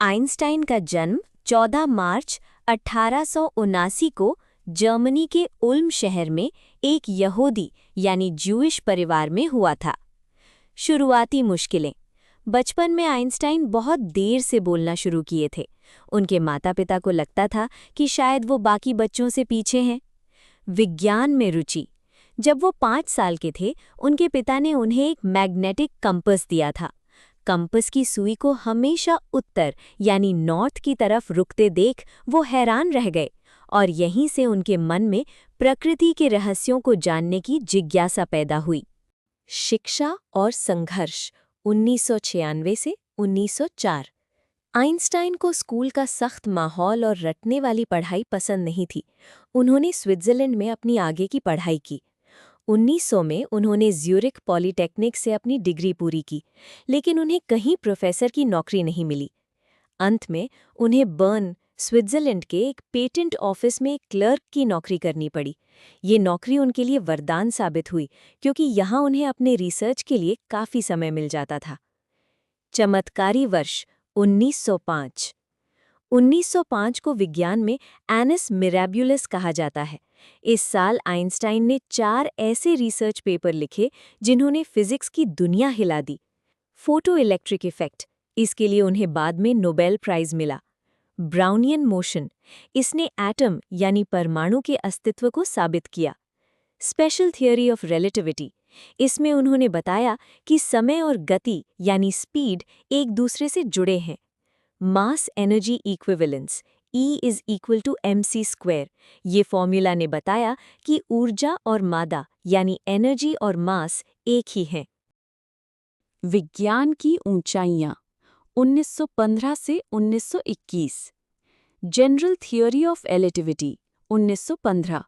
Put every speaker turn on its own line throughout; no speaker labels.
Einstein का जन्म 14 मार्च 1879 को जर्मनी के उल्म शहर में एक यहूदी यानी ज्यूइश परिवार में हुआ था। शुरुआती मुश्किलें। बचपन में आइंस्टाइन बहुत देर से बोलना शुरू किए थे। उनके माता पिता को लगता था कि शायद वो बाकी बच्चों से पीछे हैं। विज्ञान में रुचि। जब वो 5 साल के थे, उनके पिता ने उन्हें एक मैग्नेटिक कंपास दिया था। कंपास की सुई को हमेशा उत्तर यानी नॉर्थ की तरफ रुकते देख वो हैरान रह गए और यहीं से उनके मन में प्रकृति के रहस्यों को जानने की जिज्ञासा पैदा हुई। शिक्षा और संघर्ष 1996 से 1904। आइंस्टाइन को स्कूल का सख्त माहौल और रटने वाली पढ़ाई पसंद नहीं थी। उन्होंने स्विट्जरलैंड में अपनी आगे की पढ़ाई की। 1900 में उन्होंने ज्यूरिख पॉलीटेक्निक से अपनी डिग्री पूरी की, लेकिन उन्हें कहीं प्रोफेसर की नौकरी नहीं मिली। अंत में उन्हें बर्न, स्विट्जरलैंड के एक पेटेंट ऑफिस में एक क्लर्क की नौकरी करनी पड़ी। ये नौकरी उनके लिए वरदान साबित हुई, क्योंकि यहाँ उन्हें अपने रिसर्च के लिए काफ़ी समय मिल जाता था। चमत्कारी वर्ष 1905। 1905 को विज्ञान में एनस मिराबुलस कहा जाता है। इस साल आइंस्टाइन ने 4 ऐसे रिसर्च पेपर लिखे जिन्होंने फिजिक्स की दुनिया हिला दी। फोटो इलेक्ट्रिक इफेक्ट, इसके लिए उन्हें बाद में नोबेल प्राइज मिला। ब्राउनियन मोशन, इसने एटम यानी परमाणु के अस्तित्व को साबित किया। स्पेशल थियोरी ऑफ रिलेटिविटी, इसमें उन्होंने बताया कि समय और गति यानी स्पीड एक दूसरे से जुड़े हैं। Mass energy equivalence, E = mc², ये फॉर्मूला ने बताया कि ऊर्जा और मादा यानी एनर्जी और मास एक ही हैं।
विज्ञान की ऊंचाइयां 1915 से 1921। General theory of relativity 1915।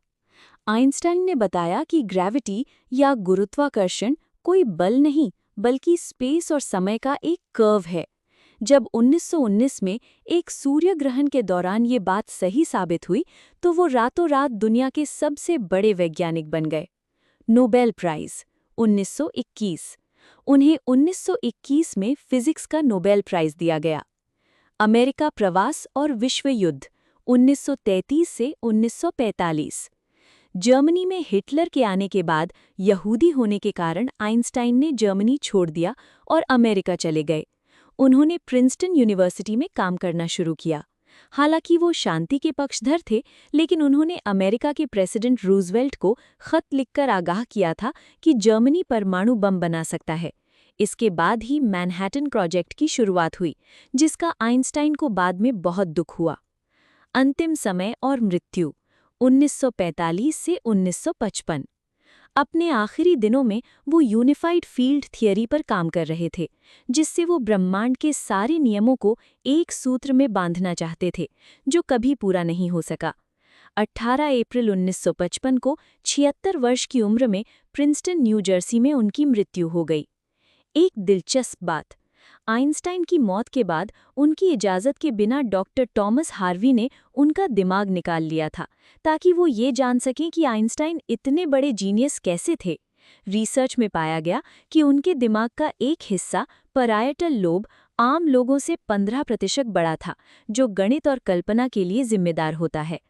Einstein ने बताया कि ग्रेविटी या गुरुत्वाकर्षण कोई बल नहीं बल्कि स्पेस और समय का एक कर्व है। जब 1919 में एक सूर्य ग्रहण के दौरान ये बात सही साबित हुई तो वो रातों रात दुनिया के सबसे बड़े वैज्ञानिक बन गए। Nobel Prize 1921। उन्हें 1921 में फिजिक्स का नोबेल प्राइज दिया गया। अमेरिका प्रवास और विश्व युद्ध 1933 से 1945। जर्मनी में हिटलर के आने के बाद यहूदी होने के कारण आइंस्टाइन ने जर्मनी छोड़ दिया और अमेरिका चले गए। उन्होंने प्रिंसटन यूनिवर्सिटी में काम करना शुरू किया। हालांकि वो शांति के पक्षधर थे, लेकिन उन्होंने अमेरिका के प्रेसिडेंट रूजवेल्ट को खत लिखकर आगाह किया था कि जर्मनी परमाणु बम बना सकता है। इसके बाद ही मैनहट्टन प्रोजेक्ट की शुरुआत हुई, जिसका आइंस्टाइन को बाद में बहुत दुख हुआ। अंतिम समय और मृत्यु 1945 से 1955। अपने आखिरी दिनों में वो यूनिफाइड फील्ड थियरी पर काम कर रहे थे, जिससे वो ब्रह्मांड के सारे नियमों को एक सूत्र में बांधना चाहते थे, जो कभी पूरा नहीं हो सका। 18 अप्रैल 1955 को 76 वर्ष की उम्र में प्रिंसटन, न्यू जर्सी में उनकी मृत्यु हो गई। एक दिलचस्प बात, आइंस्टाइन की मौत के बाद उनकी इजाज़त के बिना डॉक्टर टॉमस हार्वी ने उनका दिमाग निकाल लिया था, ताकि वो ये जान सकें कि आइंस्टाइन इतने बड़े जीनियस कैसे थे। रिसर्च में पाया गया कि उनके दिमाग का एक हिस्सा, पैराइटल लोब, आम लोगों से 15% बड़ा था, जो गणित और कल्पना के लिए जिम्मेदार होता है।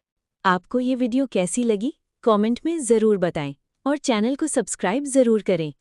आपको ये वीडियो कैसी लगी? कमेंट में ज़रूर बताएं और चैनल को सब्सक्राइब ज़रूर करें।